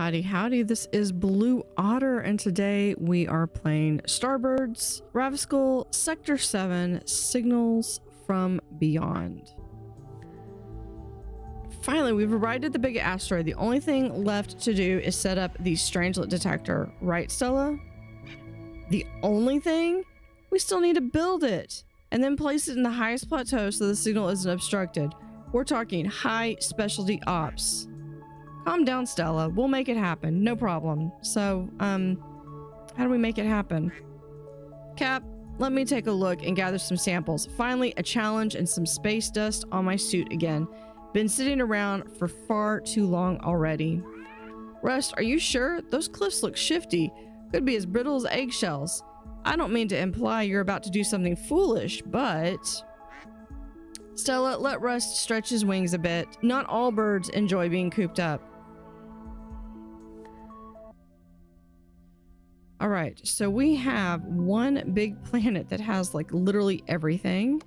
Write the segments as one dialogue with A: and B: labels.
A: Howdy, howdy. This is Blue Otter, and today we are playing Starbirds, Ravsicle, Sector 7, Signals from Beyond. Finally, we've arrived at the big asteroid. The only thing left to do is set up the strangelet detector. Right, Stella? The only thing? We still need to build it, and then place it in the highest plateau so the signal isn't obstructed. We're talking high specialty ops. Calm down, Stella. We'll make it happen. No problem. So, how do we make it happen? Cap, let me take a look and gather some samples. Finally, a challenge and some space dust on my suit again. Been sitting around for far too long already. Rust, are you sure? Those cliffs look shifty. Could be as brittle as eggshells. I don't mean to imply you're about to do something foolish, but... Stella, let Rust stretch his wings a bit. Not all birds enjoy being cooped up. All right, so we have one big planet that has like literally everything.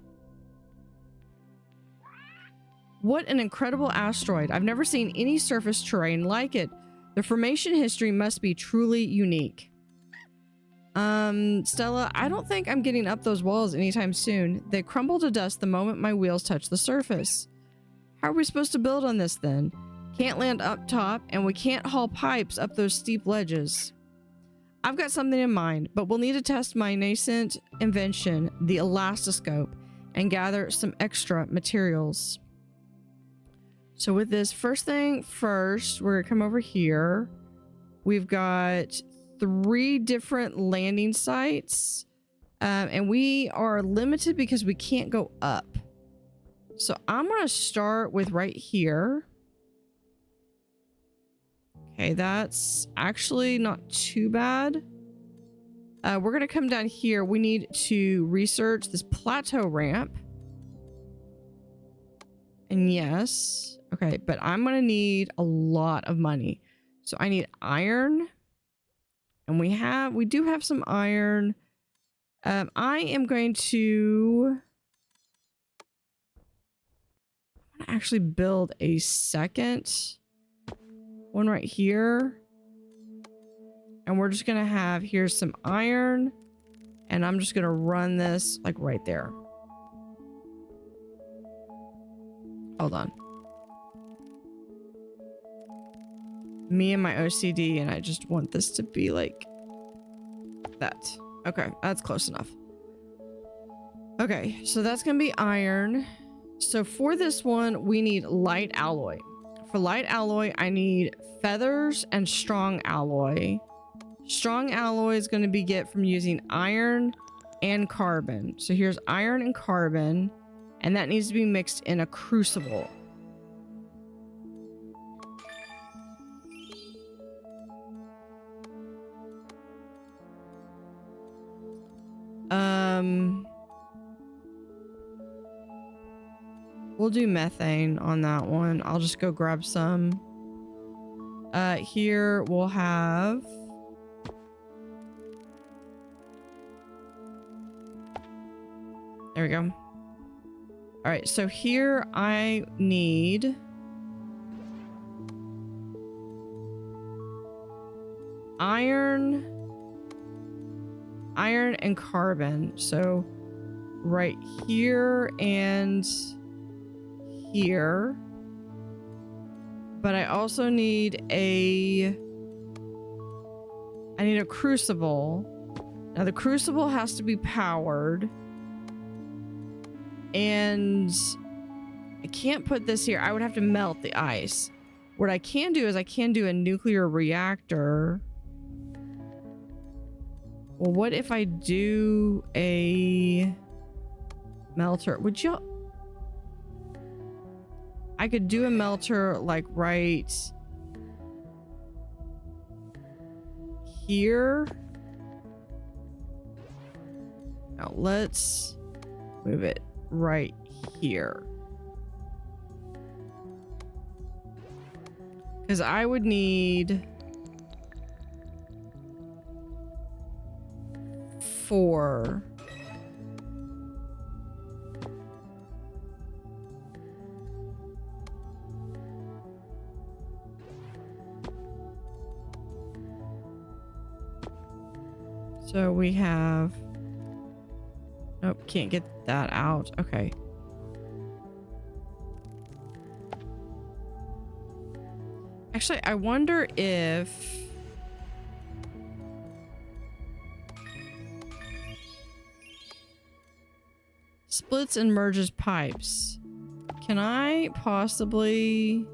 A: What an incredible asteroid. I've never seen any surface terrain like it. The formation history must be truly unique. Stella, I don't think I'm getting up those walls anytime soon. They crumble to dust the moment my wheels touch the surface. How are we supposed to build on this then? Can't land up top, and we can't haul pipes up those steep ledges. I've got something in mind, but we'll need to test my nascent invention, the elastiscope, and gather some extra materials. So with this, first thing first, we're gonna come over here. We've got 3 different landing sites, and we are limited because we can't go up. So I'm gonna start with right here. Okay, that's actually not too bad. We're gonna come down here. We need to research this plateau ramp. And yes, okay, but I'm gonna need a lot of money. So I need iron. And we do have some iron. I am going to actually build a second one right here. And we're just gonna have, here's some iron. And I'm just gonna run this like right there. Hold on. Me and my OCD, and I just want this to be like that. Okay, that's close enough. Okay, so that's gonna be iron. So for this one, we need light alloy. For light alloy, I need feathers and strong alloy. Strong alloy is gonna be get from using iron and carbon. So here's iron and carbon, and that needs to be mixed in a crucible. We'll do methane on that one. I'll just go grab some. Here we'll have... There we go. All right, so here I need... iron and carbon. So right here and here. But I also need a crucible. Now the crucible has to be powered. And I can't put this here. I would have to melt the ice. What I can do is I can do a nuclear reactor. Well, what if I do a melter? Would you... I could do a melter like right here. Now let's move it right here. Because I would need 4. So we have... Nope, can't get that out. Okay. Actually, I wonder if... Splits and merges pipes. Can I possibly...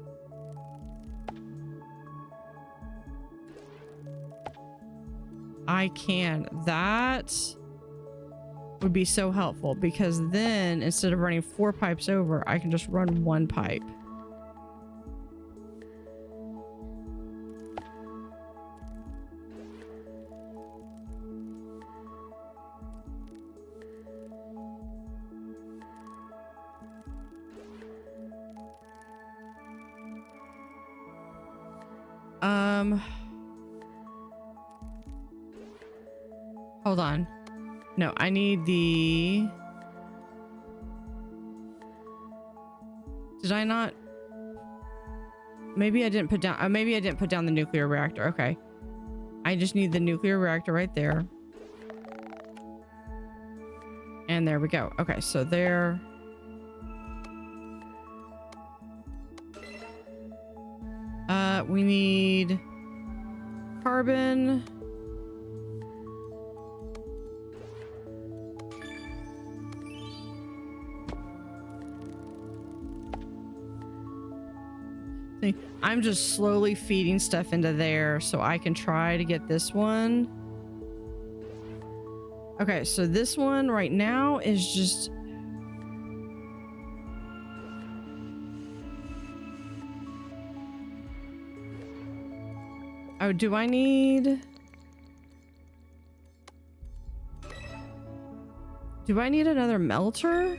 A: I can. That would be so helpful because then instead of running 4 pipes over, I can just run 1 pipe. Hold on. No, I need the... Did I not? Maybe I didn't put down... maybe I didn't put down the nuclear reactor. Okay. I just need the nuclear reactor right there. And there we go. Okay, so there... we need... carbon... See, I'm just slowly feeding stuff into there so I can try to get this one. Okay, so this one right now is just... Oh, do I need... Do I need another melter?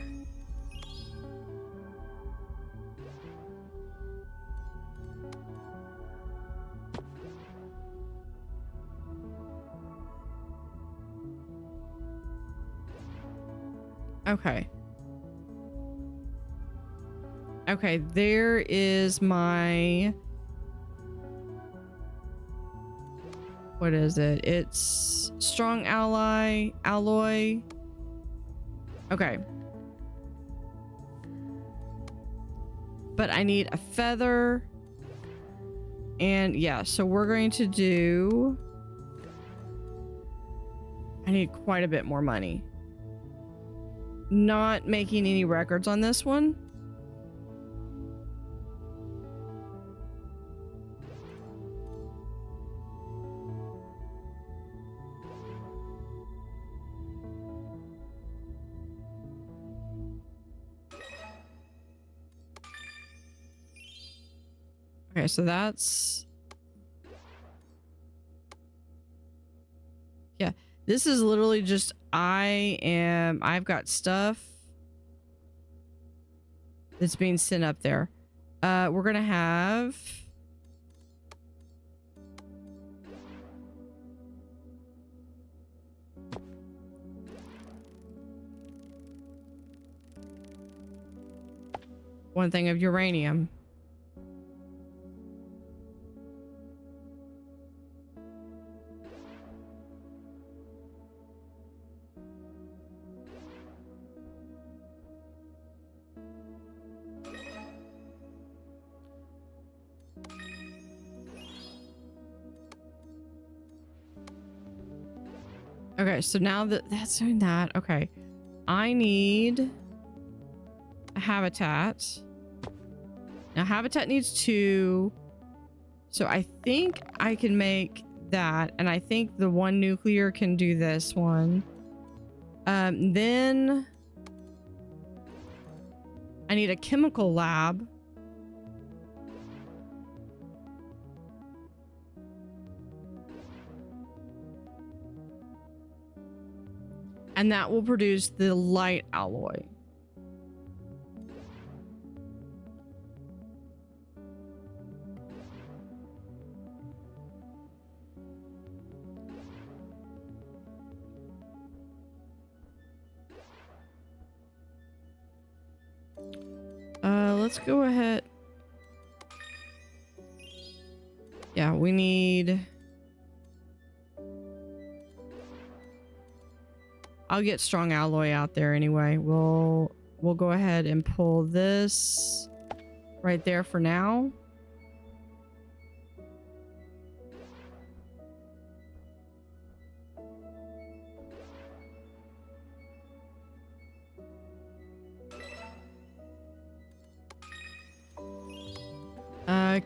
A: Okay. Okay, there is my... What is it? It's strong alloy. Okay. But I need a feather. And yeah, so we're going to do... I need quite a bit more money. Not making any records on this one. Okay, so that's... Yeah, this is literally just... I've got stuff that's being sent up there. We're gonna have... one thing of uranium. Okay, so now that that's doing that, okay. I need a habitat. Now habitat needs 2. So I think I can make that, and I think the 1 nuclear can do this one. Then I need a chemical lab. And that will produce the light alloy. Let's go ahead. Yeah, we need... I'll get strong alloy out there anyway. We'll go ahead and pull this right there for now.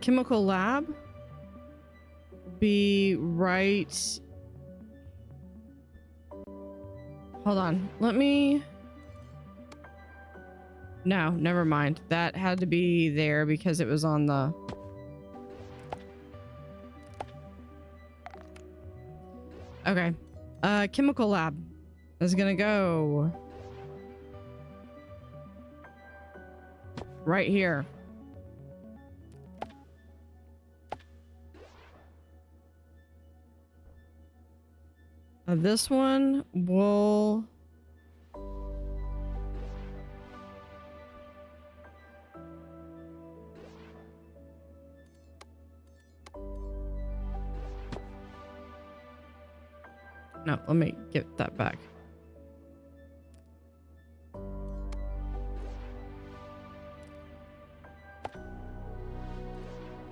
A: Chemical lab be right. Hold on. Let me. No, never mind. That had to be there because it was on the. Okay. Chemical lab is gonna go right here. This one will. No, let me get that back.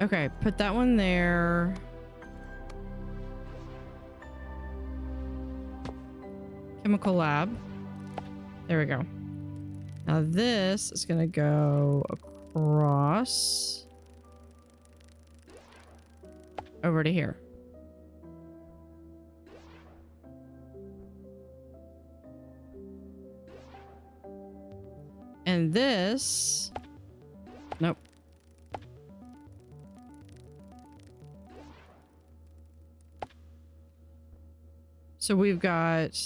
A: Okay, put that one there. Chemical lab. There we go. Now this is gonna go across over to here. And this, nope. So we've got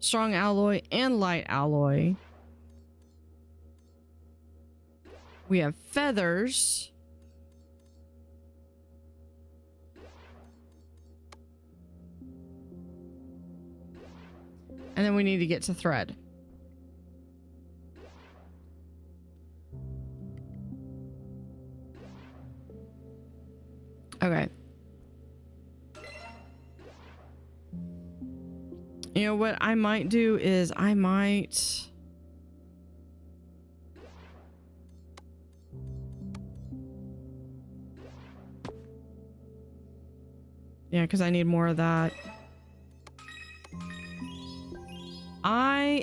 A: strong alloy and light alloy. We have feathers. And then we need to get to thread. Okay. You know what I might do is I might... Yeah, because I need more of that.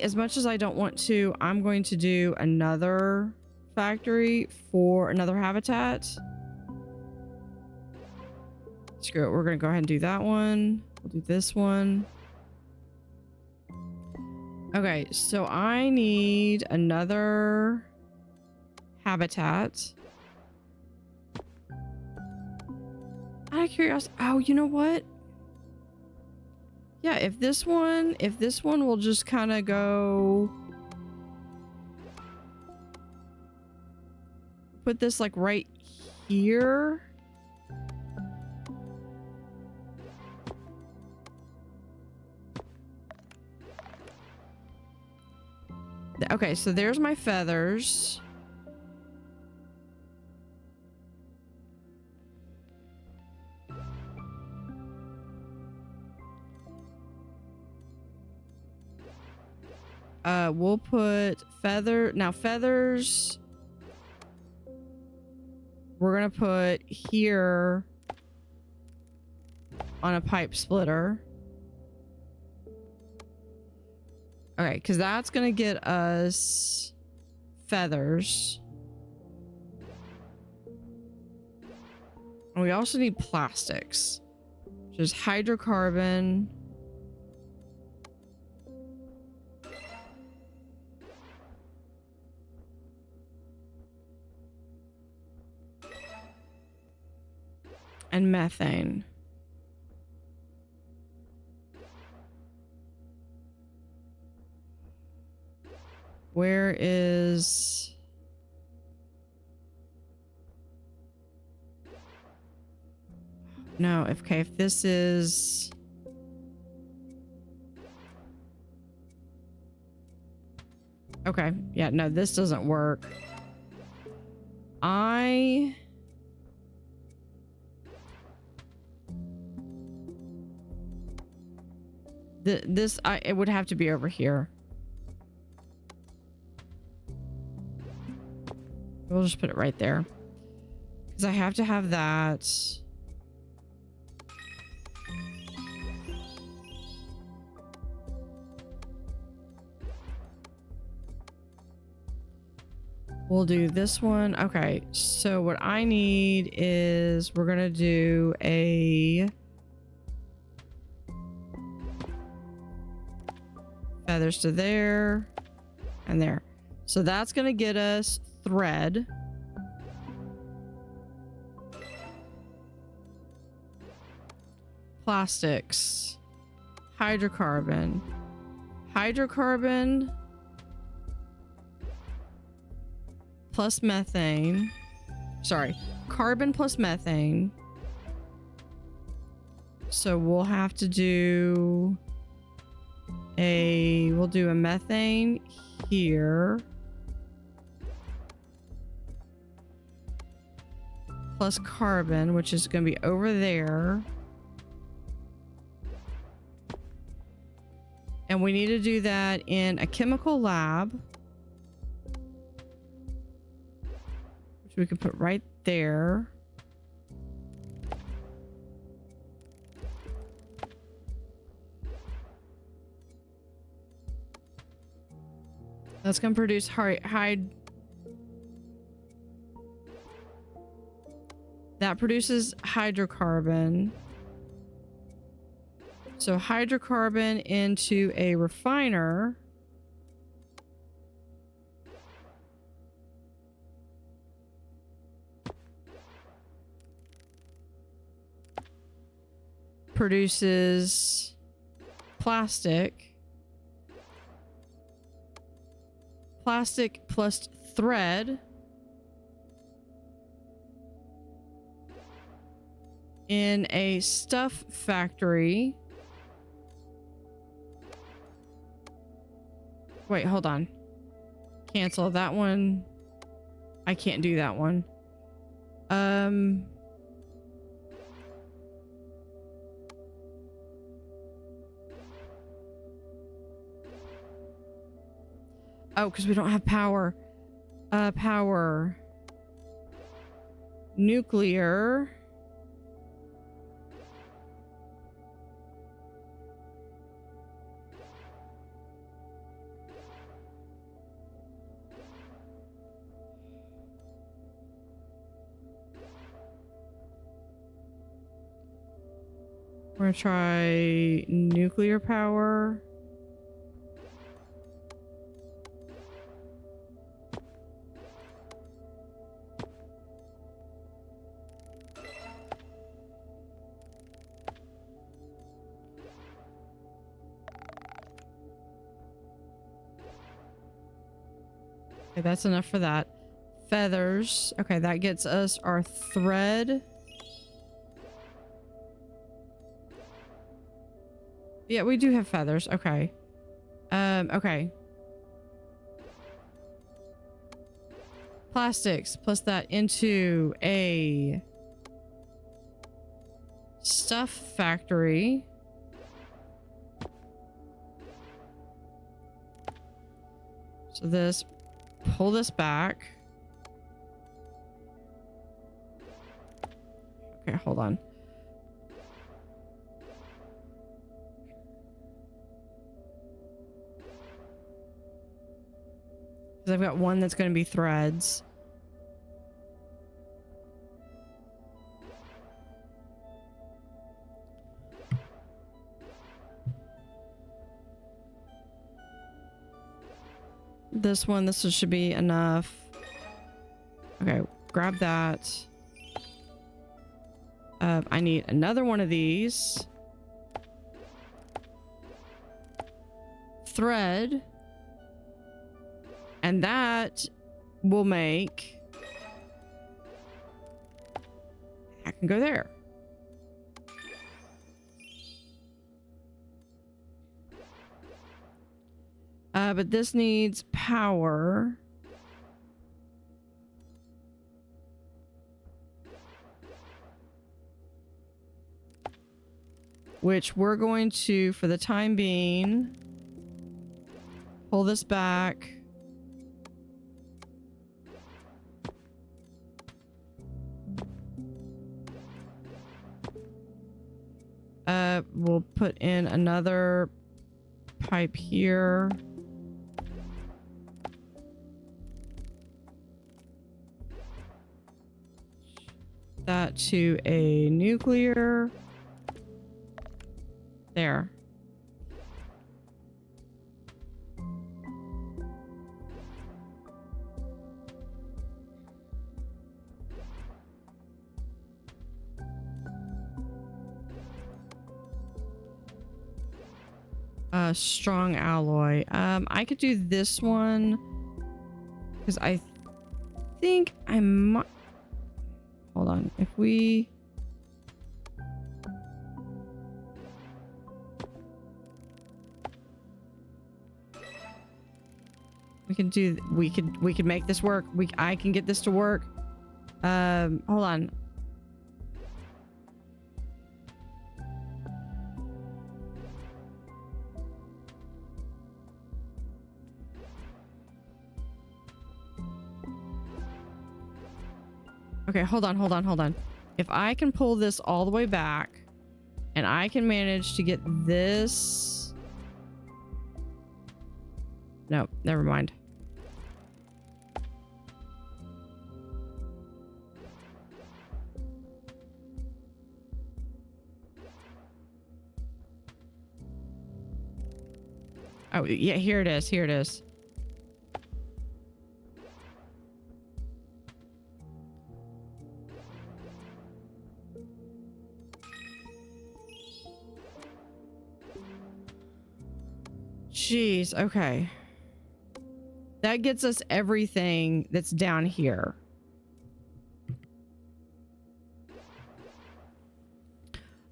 A: As much as I don't want to, I'm going to do another factory for another habitat. Screw it. We're going to go ahead and do that one. We'll do this one. Okay, so I need another habitat. Out of curiosity. Oh, you know what? Yeah, if this one will just kind of go... Put this like right here. Okay, so there's my feathers. We'll put feathers. We're gonna put here on a pipe splitter. Okay, because that's gonna get us feathers. And we also need plastics. Just hydrocarbon. And methane. Where is... No, if this is... Okay, yeah, no, this doesn't work. It would have to be over here. We'll just put it right there. Because I have to have that. We'll do this one. Okay, so what I need is we're gonna do a feathers to there and there. So that's gonna get us thread. Plastics. Hydrocarbon. Hydrocarbon plus methane. Sorry, carbon plus methane. So we'll have to do we'll do a methane here. Plus carbon, which is going to be over there. And we need to do that in a chemical lab. Which we can put right there. That's going to produce that produces hydrocarbon. So hydrocarbon into a refiner. Produces plastic. Plastic plus thread in a stuff factory. Wait, hold on. Cancel that one. I can't do that one. Oh, because we don't have power. Power. Nuclear. We're gonna try nuclear power. Okay, that's enough for that. Feathers. Okay, that gets us our thread. Yeah, we do have feathers. Okay. Okay. Plastics plus that into a stuff factory. So this, pull this back. Okay, hold on. Because I've got one that's going to be threads. This one, this should be enough. Okay, grab that. I need another one of these. Thread. And that will make... I can go there. But this needs power. which we're going to, for the time being, pull this back. We'll put in another pipe here. That to a nuclear. There. Strong alloy. I could do this one because I think I might. Hold on. If we can do, we could make this work. I can get this to work. Hold on. Okay, hold on. If I can pull this all the way back and I can manage to get this. No, never mind. Oh, yeah, here it is. Jeez, okay. That gets us everything that's down here.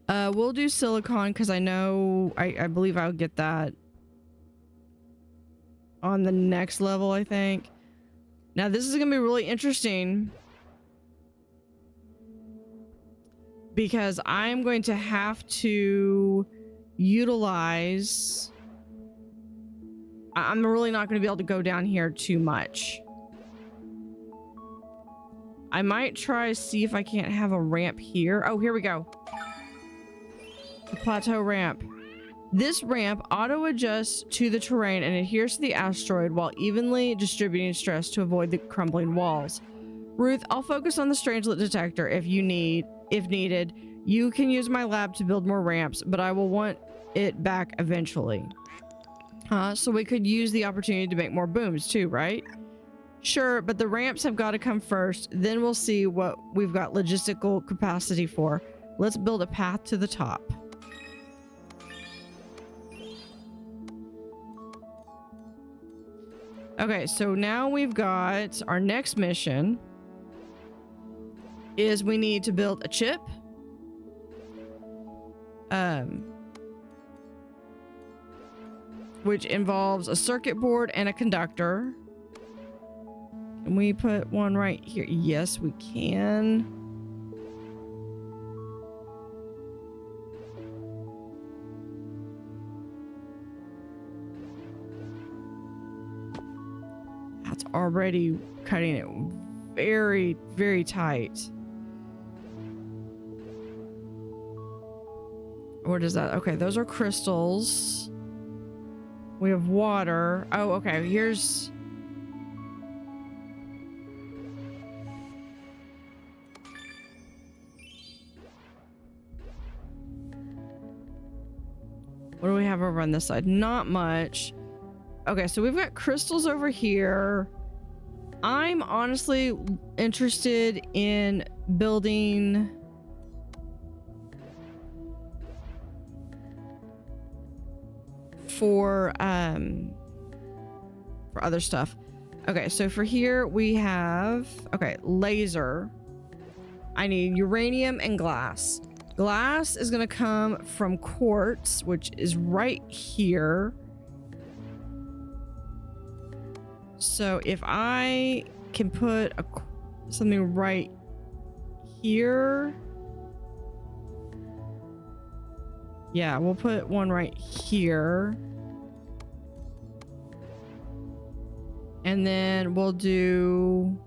A: We'll do silicon because I know, I believe I'll get that on the next level, I think. Now, this is going to be really interesting because I'm going to have to utilize... I'm really not going to be able to go down here too much. I might try to see if I can't have a ramp here. Oh, here we go. The plateau ramp. This ramp auto-adjusts to the terrain and adheres to the asteroid while evenly distributing stress to avoid the crumbling walls. Ruth, I'll focus on the strangelet detector if needed. You can use my lab to build more ramps, but I will want it back eventually. So we could use the opportunity to make more booms too, right? Sure, but the ramps have got to come first. Then we'll see what we've got logistical capacity for. Let's build a path to the top. Okay, so now we've got our next mission is we need to build a chip. Which involves a circuit board and a conductor. Can we put one right here? Yes, we can. That's already cutting it very, very tight. What is that? Okay, those are crystals. We have water. Oh, okay. Here's... What do we have over on this side? Not much. Okay, so we've got crystals over here. I'm honestly interested in building... for other stuff. Okay, so for here we have, okay, laser. I need uranium and glass. Glass is gonna come from quartz, which is right here. So if I can put something right here. Yeah, we'll put one right here. And then we'll do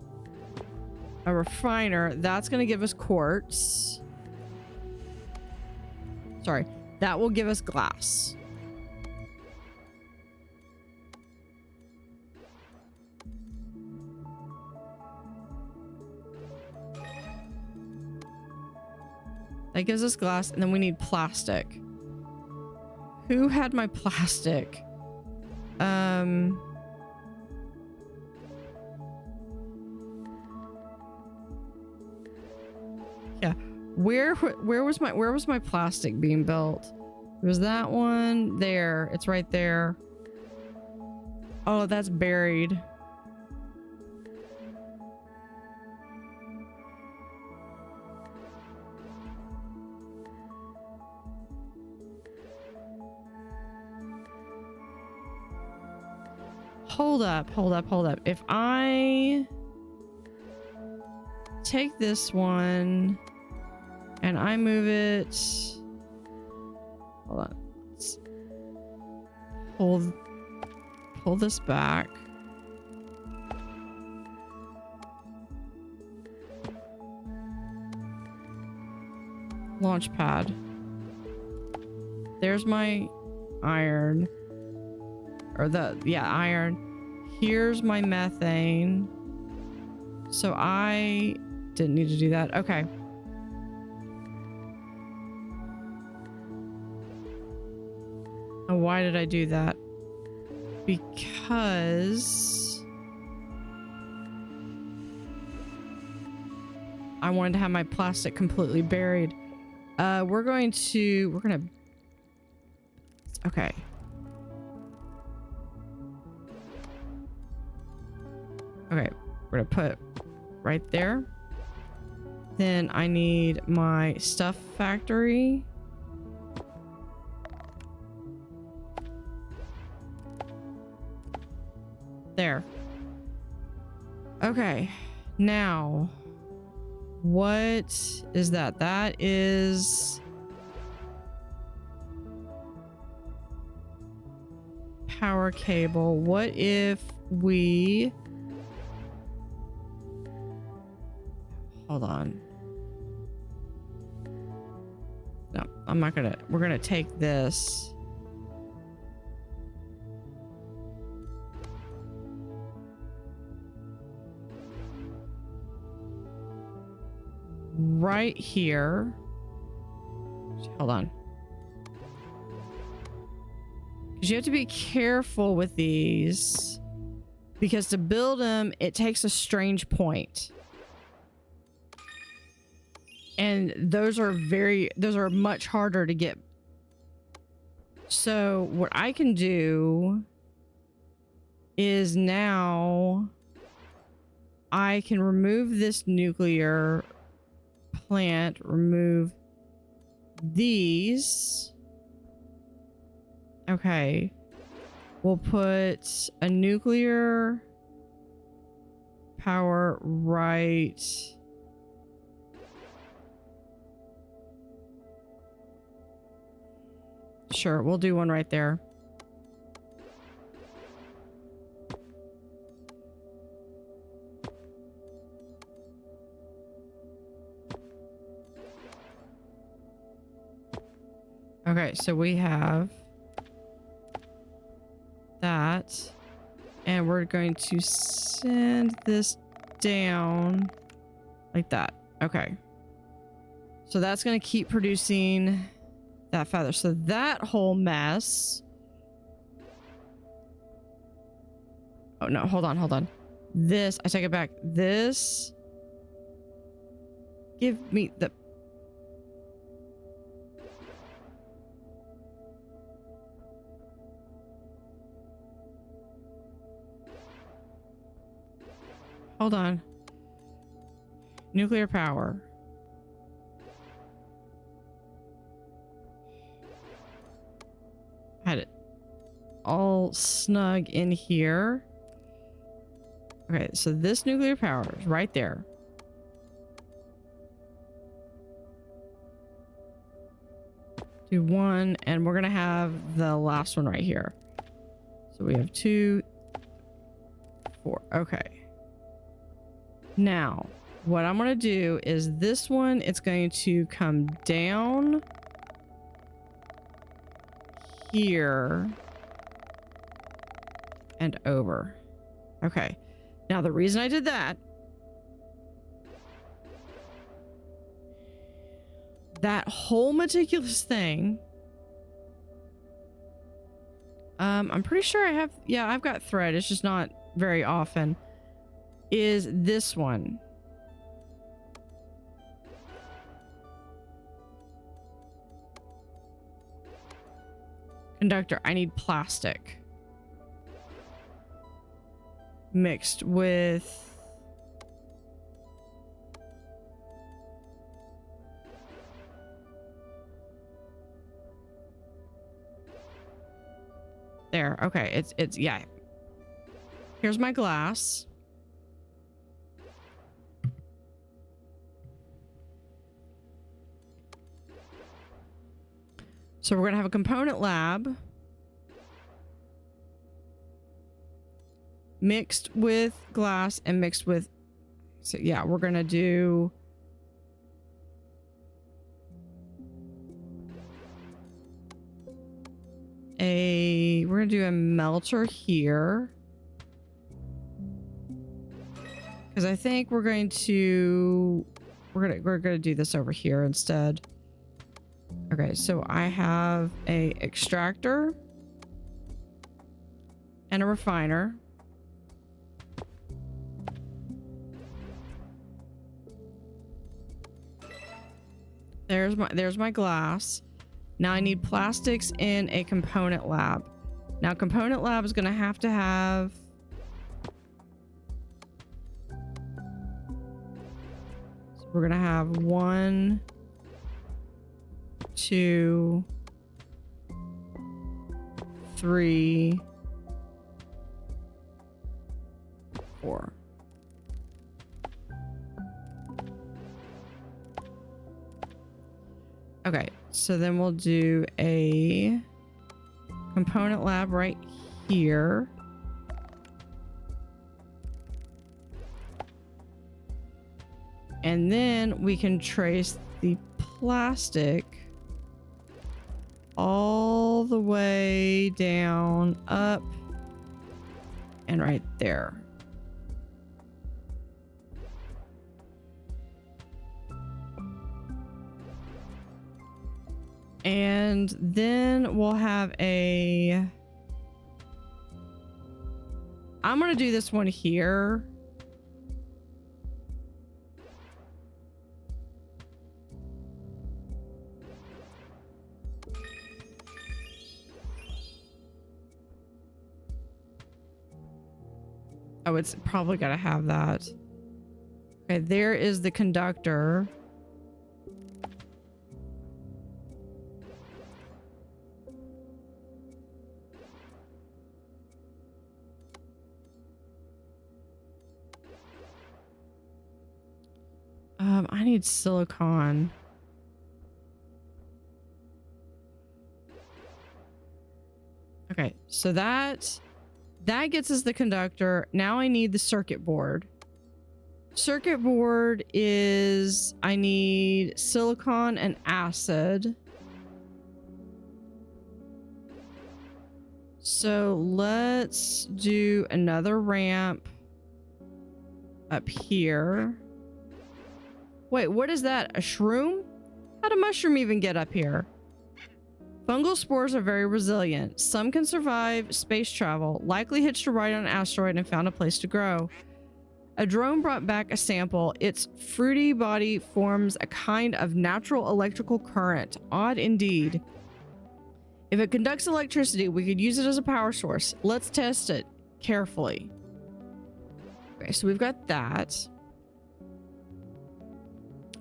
A: a refiner. That's going to give us quartz. Sorry, that will give us glass. That gives us glass, and then we need plastic. Who had my plastic? Yeah. Where was my plastic being built? It was that one there. It's right there. Oh, that's buried. Hold up. If I take this one and I move it, hold on. Let's pull this back. Launch pad. There's my iron. Or iron. Here's my methane. So I didn't need to do that. Okay. And why did I do that? Because I wanted to have my plastic completely buried. We're gonna okay. Okay, we're gonna put right there. Then I need my stuff factory. There. Okay, now what is that? That is power cable. What if we hold on. No, I'm not gonna. We're gonna take this. Right here. Hold on. Because you have to be careful with these. Because to build them, it takes a strange point. And those are much harder to get. So what I can do is now I can remove this nuclear plant, remove these. Okay. We'll put a nuclear power right. Sure, we'll do one right there. Okay, so we have that, and we're going to send this down like that. Okay. So that's going to keep producing that feather. So that whole mess. Oh no, hold on. This, I take it back. This. Give me the. Hold on. Nuclear power. Had it all snug in here. Okay, so this nuclear power is right there. do 1, and we're gonna have the last one right here. So we have 2, 4. Okay. Now, what I'm gonna do is this one, it's going to come down here and over. Okay. Now, the reason I did that, that whole meticulous thing, I'm pretty sure I have, yeah, I've got thread. It's just not very often, is this one. Conductor, I need plastic mixed with there. Okay, it's yeah. Here's my glass. So we're gonna have a component lab mixed with glass and mixed with, so yeah, we're gonna do a melter here, because I think we're gonna do this over here instead. Okay, so I have a extractor and a refiner. There's my glass. Now I need plastics in a component lab. Now component lab is gonna have to have so we're gonna have 1, 2, 3, 4. Okay, so then we'll do a component lab right here. And then we can trace the plastic all the way down, up, and right there. And then we'll have I'm gonna do this one here. Oh, it's probably gotta have that. Okay, there is the conductor. I need silicon. Okay, so that gets us the conductor. Now I need the circuit board. Circuit board is, I need silicon and acid. So let's do another ramp up here. Wait, what is that? A shroom? How'd a mushroom even get up here? Fungal spores are very resilient. Some can survive space travel, likely hitched a ride on an asteroid and found a place to grow. A drone brought back a sample. Its fruity body forms a kind of natural electrical current. Odd indeed. If it conducts electricity, we could use it as a power source. Let's test it carefully. Okay, so we've got that.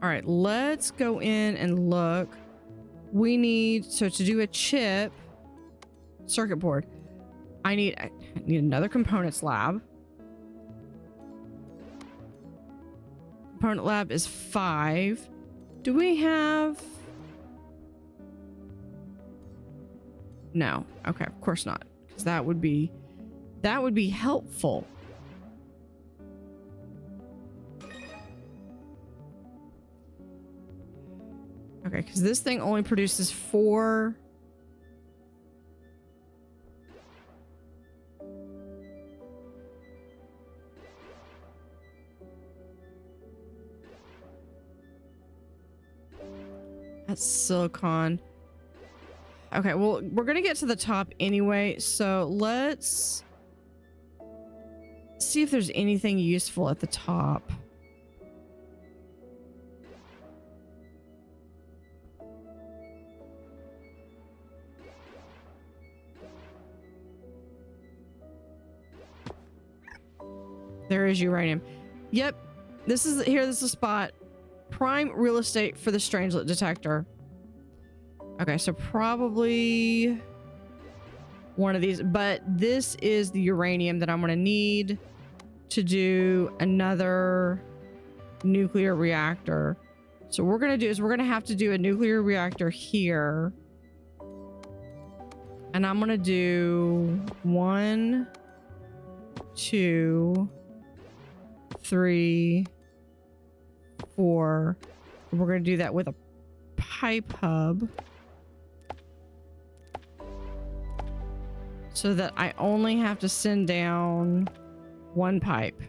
A: All right, let's go in and look. We need, so to do a chip circuit board, I need another components lab. Component lab is 5. Do we have... No. Okay, of course not. Because that would be helpful. Okay, because this thing only produces 4. That's silicon. Okay, well, we're gonna get to the top anyway, so let's see if there's anything useful at the top. There is uranium. Yep, this is the spot. Prime real estate for the strangelet detector. Okay, so probably one of these, but this is the uranium that I'm going to need to do another nuclear reactor. So what we're going to do is we're going to have to do a nuclear reactor here. And I'm going to do 1, 2, 3, 4. We're going to do that with a pipe hub so that I only have to send down 1 pipe.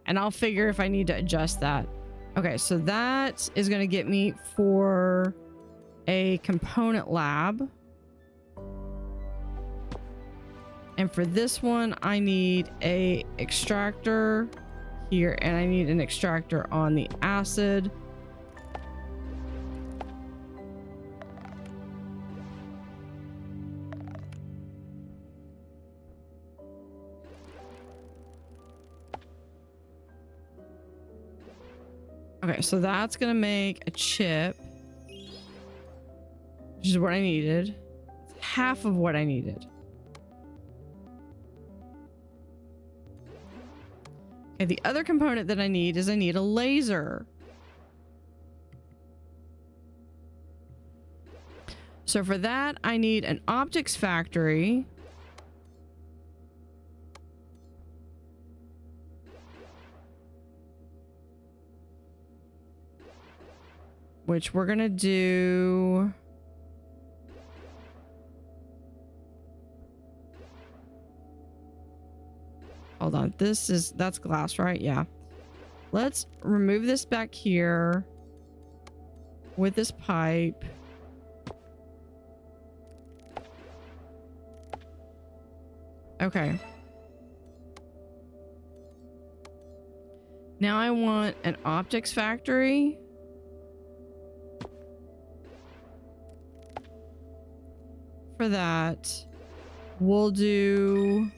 A: And I'll figure if I need to adjust that. Okay, so that is going to get me for a component lab. And for this one, I need a extractor here, and I need an extractor on the acid. Okay, so that's gonna make a chip, which is what I needed. It's half of what I needed. Okay, the other component that I need is I need a laser. So for that, I need an optics factory. Which we're gonna do. Hold on, that's glass, right? Yeah. Let's remove this back here with this pipe. Okay. Now I want an optics factory. For that, we'll do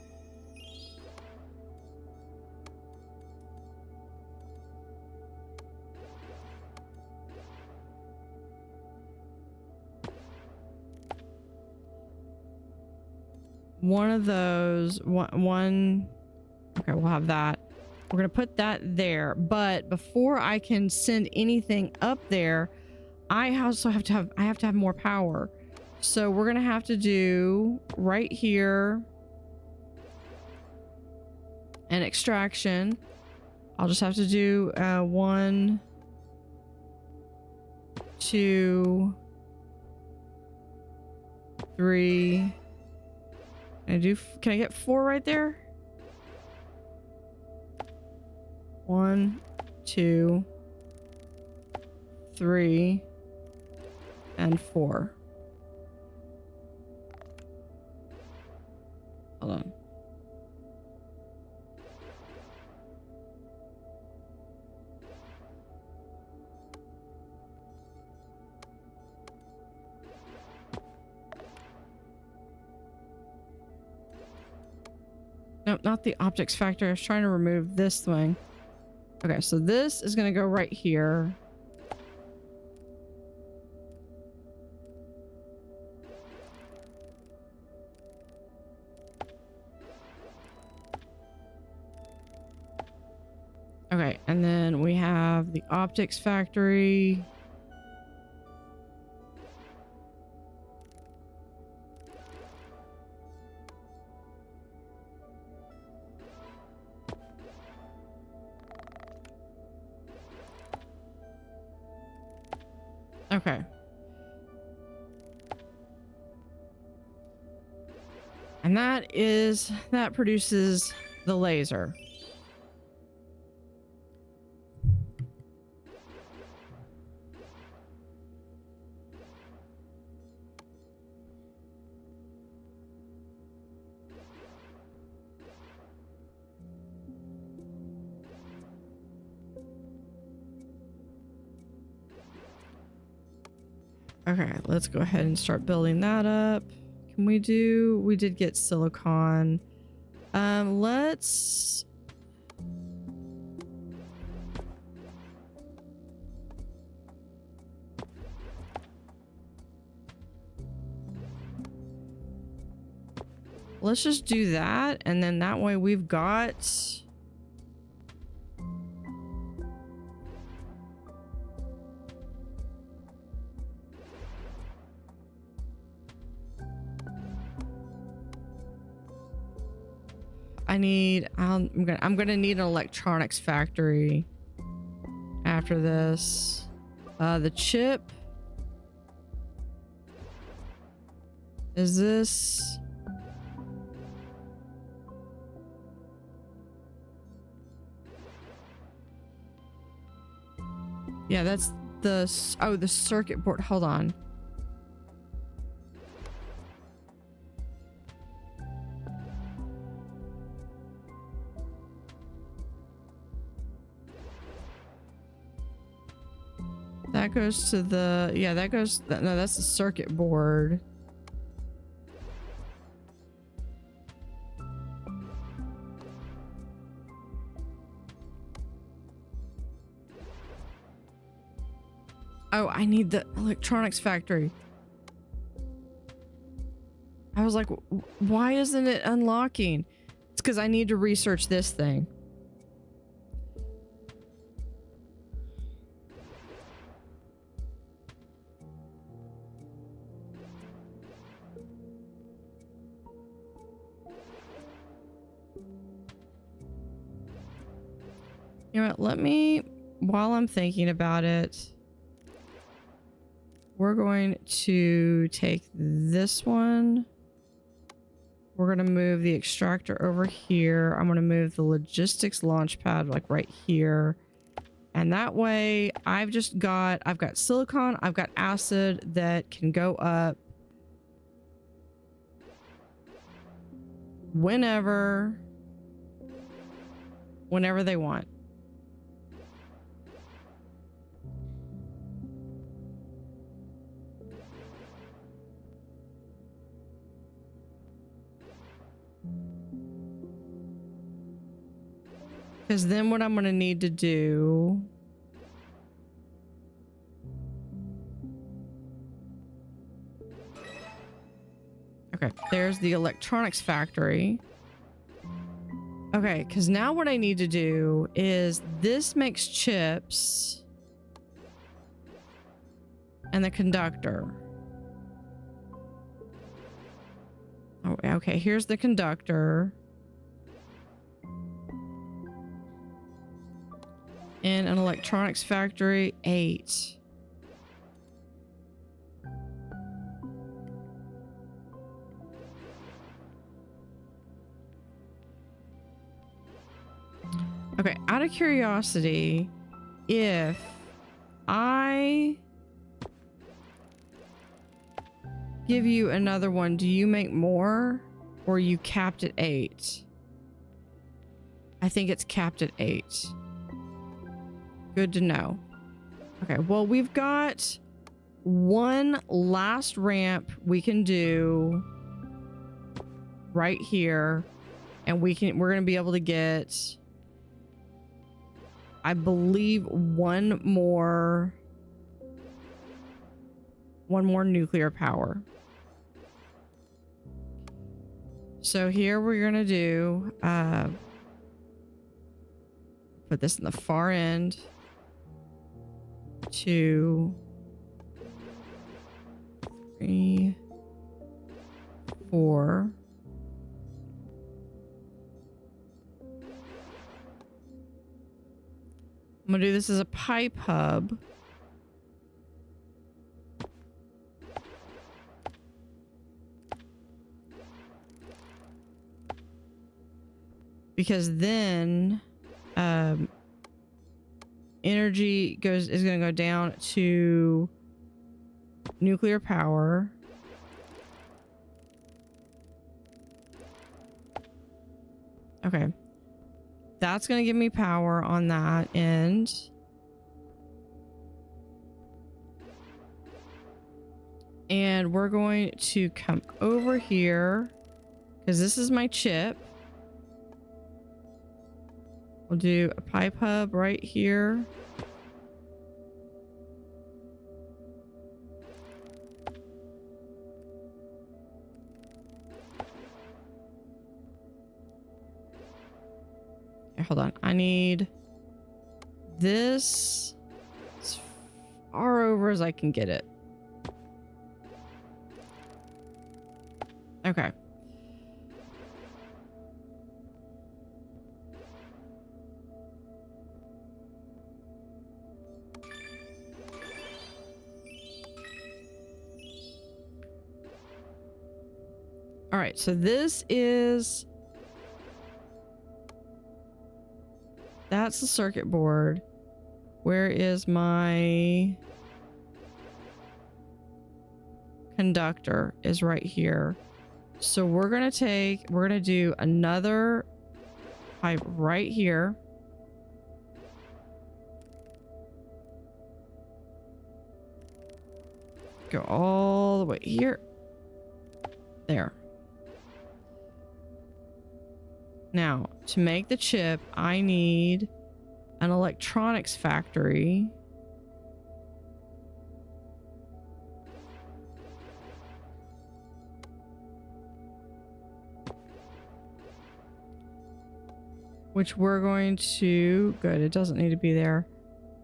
A: one of those. One. Okay, we'll have that. We're gonna put that there, but before I can send anything up there, I also have to have more power. So we're gonna have to do right here an extraction. I'll just have to do 1, 2, 3. Can I get 4 right there? 1, 2, 3, and 4. Hold on. Nope, not the optics factory. I was trying to remove this thing. Okay, so this is going to go right here. Okay, and then we have the optics factory. Okay. And that produces the laser. Okay, let's go ahead and start building that up. Can we did get silicon. Let's just do that, and then that way we've got I'm gonna need an electronics factory after this. The chip is this. Yeah, that's the circuit board. Hold on. That goes to the, yeah, that goes, no, that's the circuit board. Oh, I need the electronics factory. I was like, why isn't it unlocking? It's because I need to research this thing. You know what, let me, while I'm thinking about it, we're going to take this one. We're going to move the extractor over here. I'm going to move the logistics launch pad like right here. And that way I've got silicon, I've got acid that can go up whenever they want. Because then what I'm going to need to do... Okay, there's the electronics factory. Okay, because now what I need to do is this makes chips and the conductor. Oh, okay, here's the conductor. In an electronics factory, 8. Okay, out of curiosity, if I give you another one, do you make more? Or you capped at 8? I think it's capped at 8. Good to know. Okay, well, we've got one last ramp we can do right here, and we're going to be able to get, I believe, one more nuclear power. So here we're going to do, put this in the far end. 2, 3, 4. I'm gonna do this as a pipe hub. because then energy is going to go down to nuclear power. Okay. That's going to give me power on that end. And we're going to come over here because this is my chip. We'll do a pipe hub right here. Okay, hold on. I need this as far over as I can get it. Okay. All right, so that's the circuit board. Where is my conductor? Is right here. So we're gonna do another pipe right here. Go all the way here. There. Now, to make the chip, I need an electronics factory. Which we're going to... Good, it doesn't need to be there.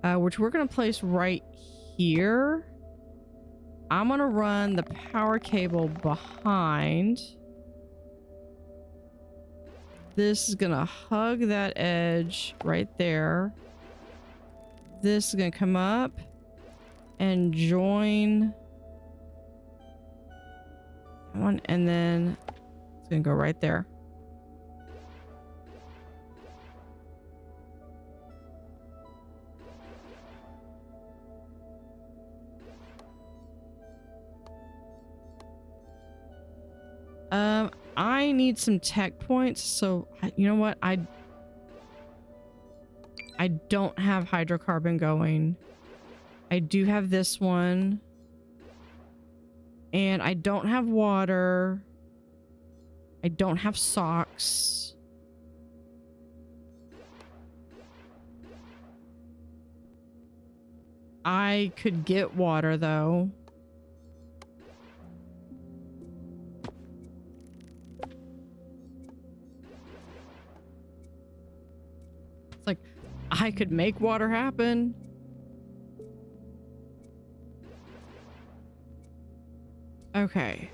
A: Which we're going to place right here. I'm going to run the power cable behind. This is going to hug that edge right there. This is going to come up and join one, and then it's going to go right there. I need some tech points, so you know what? I don't have hydrocarbon going. I do have this one. And I don't have water. I don't have socks. I could get water though. It's like, I could make water happen. Okay.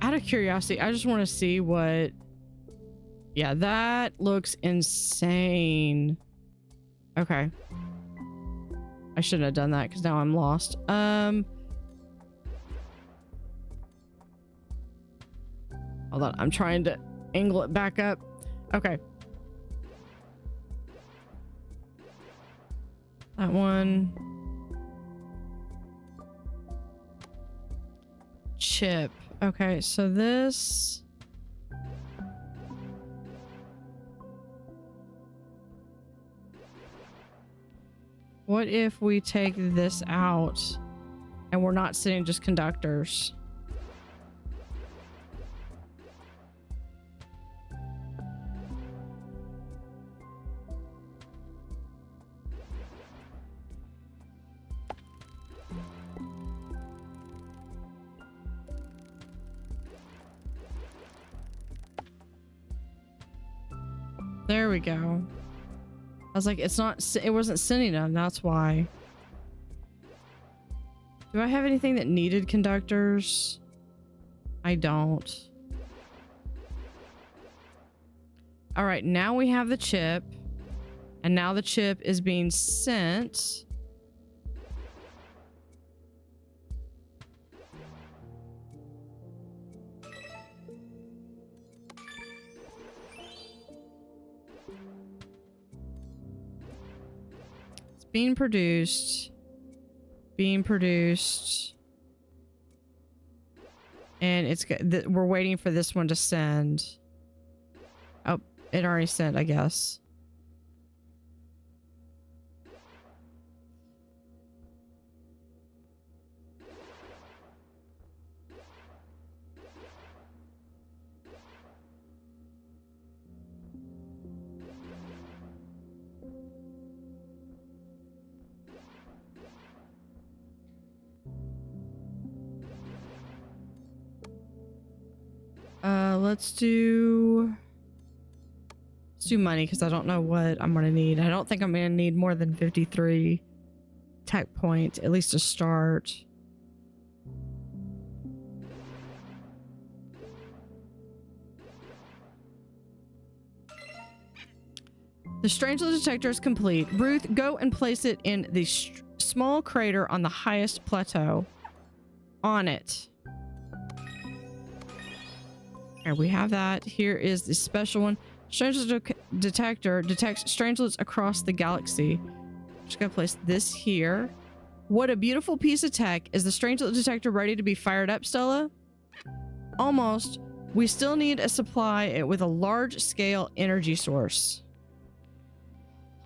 A: Out of curiosity, I just want to see what... Yeah, that looks insane. Okay. I shouldn't have done that because now I'm lost. Hold on, I'm trying to angle it back up. Okay. That one. Chip. Okay, so this... What if we take this out and we're not sitting just conductors? There we go. I was like, it's not, it wasn't sending them. That's why. Do I have anything that needed conductors? I don't. All right, now we have the chip. And now the chip is being sent Being produced. Being produced. And it's good. We're waiting for this one to send. Oh, it already sent, I guess. Let's do money because I don't know what I'm gonna need. I don't think I'm gonna need more than 53 tech points, at least to start. The Strangelet detector is complete. Ruth, go and place it in the small crater on the highest plateau. On it. Okay, we have that. Here is the special one. Strangelet detector detects strangelets across the galaxy. Just gonna place this here. What a beautiful piece of tech. Is the Strangelet detector ready to be fired up, Stella? Almost. We still need a supply with a large-scale energy source.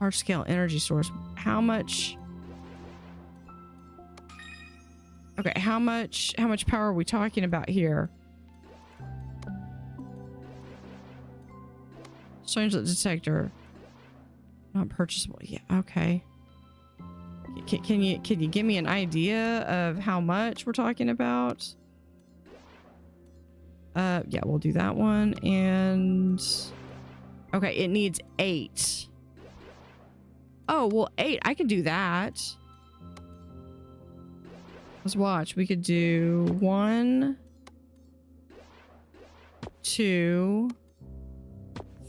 A: Large-scale energy source. How much? Okay, how much power are we talking about here? Strangelet detector. Not purchasable. Yeah, okay. Can you give me an idea of how much we're talking about? Yeah, we'll do that one. And okay, it needs 8. Oh, well, 8. I can do that. Let's watch. We could do 1, 2,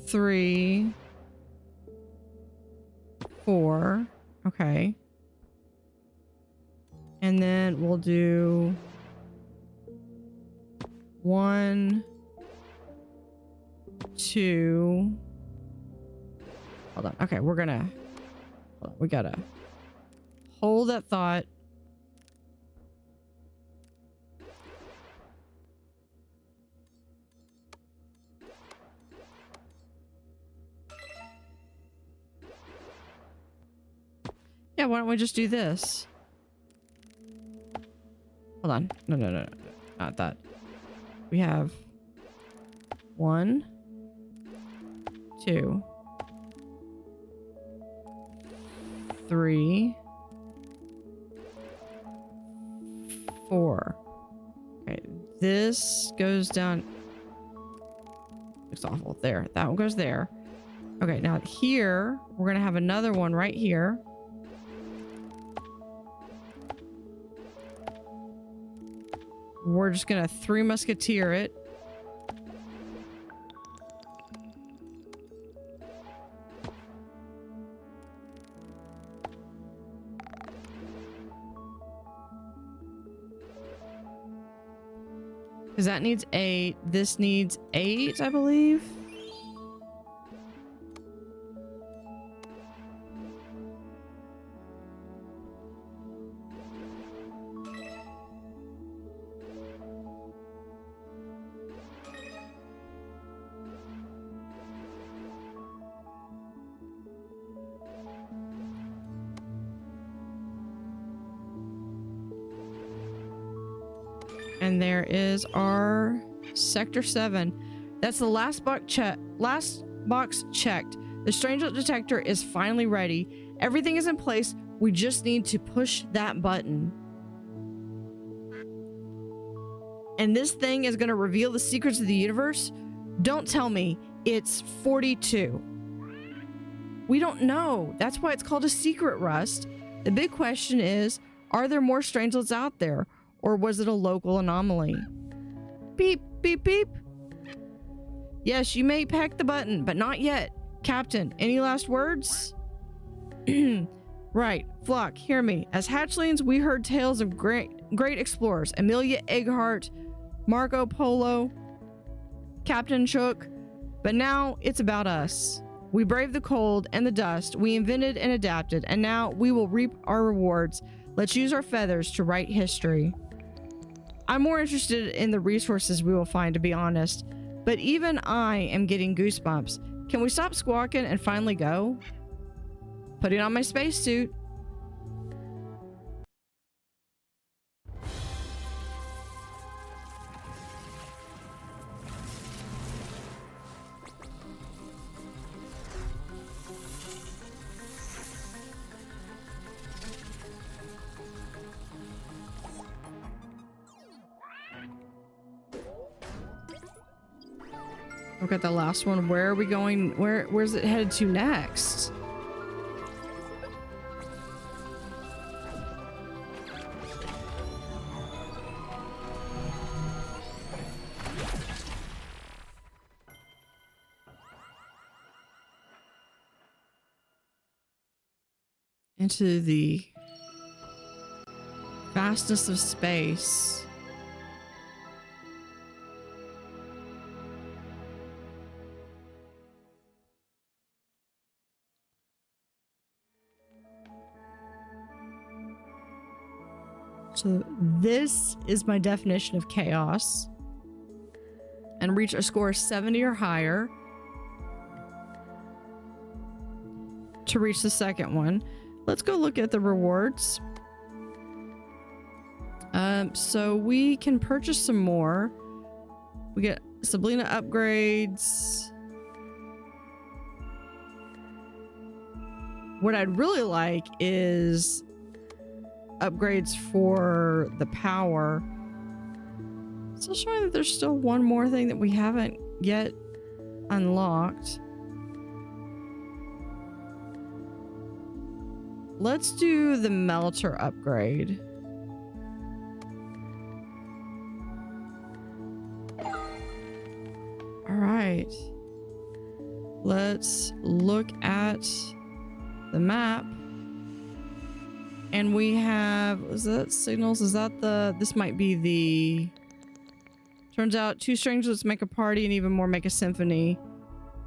A: 3, 4. Okay. And then we'll do 1, 2. Hold on. Okay, we're gonna. Hold on, we gotta hold that thought. Yeah, why don't we just do this? Hold on. No. Not that. We have 1, 2, 3, 4. Okay, this goes down. Looks awful. There. That one goes there. Okay, now here, we're going to have another one right here. We're just gonna 3 musketeer it. Because that needs 8. This needs 8, I believe. And there is our Sector 7. That's the last box checked. The Strangelet detector is finally ready. Everything is in place. We just need to push that button. And this thing is going to reveal the secrets of the universe. Don't tell me it's 42. We don't know. That's why it's called a secret, Rust. The big question is, are there more Strangelets out there? Or was it a local anomaly? Beep, beep, beep. Yes, you may peck the button, but not yet. Captain, any last words? Right, Flock, hear me. As hatchlings, we heard tales of great explorers. Amelia Earhart, Marco Polo, Captain Shook. But now it's about us. We braved the cold and the dust. We invented and adapted, and now we will reap our rewards. Let's use our feathers to write history. I'm more interested in the resources we will find, to be honest, but even I am getting goosebumps. Can we stop squawking and finally go? Putting on my spacesuit. Look at the last one. Where are we going? Where's it headed to next? Into the vastness of space. So this is my definition of chaos. And reach a score of 70 or higher to reach the second one. Let's go look at the rewards. So we can purchase some more. We get Sabrina upgrades. What I'd really like is upgrades for the power. Still showing that there's still one more thing that we haven't yet unlocked. Let's do the melter upgrade. All right. Let's look at the map. And we have, is that signals? Is that this might be the, turns out 2 strangelets make a party and even more make a symphony.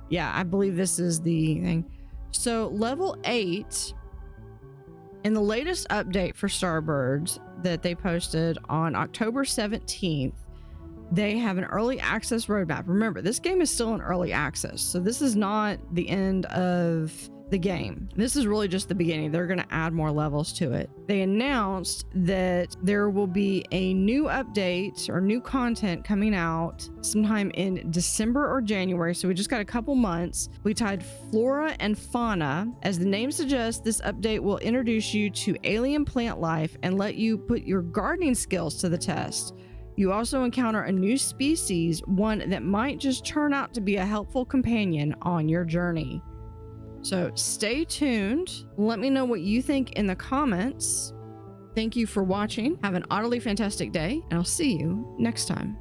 A: Yeah, I believe this is the thing. So level 8 in the latest update for Starbirds that they posted on October 17th, they have an early access roadmap. Remember, this game is still in early access, so this is not the end of the game. This is really just the beginning. They're going to add more levels to it. They announced that there will be a new update or new content coming out sometime in December or January. So we just got a couple months. We tied flora and fauna. As the name suggests, this update will introduce you to alien plant life and let you put your gardening skills to the test. You also encounter a new species, one that might just turn out to be a helpful companion on your journey. So stay tuned. Let me know what you think in the comments. Thank you for watching. Have an utterly fantastic day, and I'll see you next time.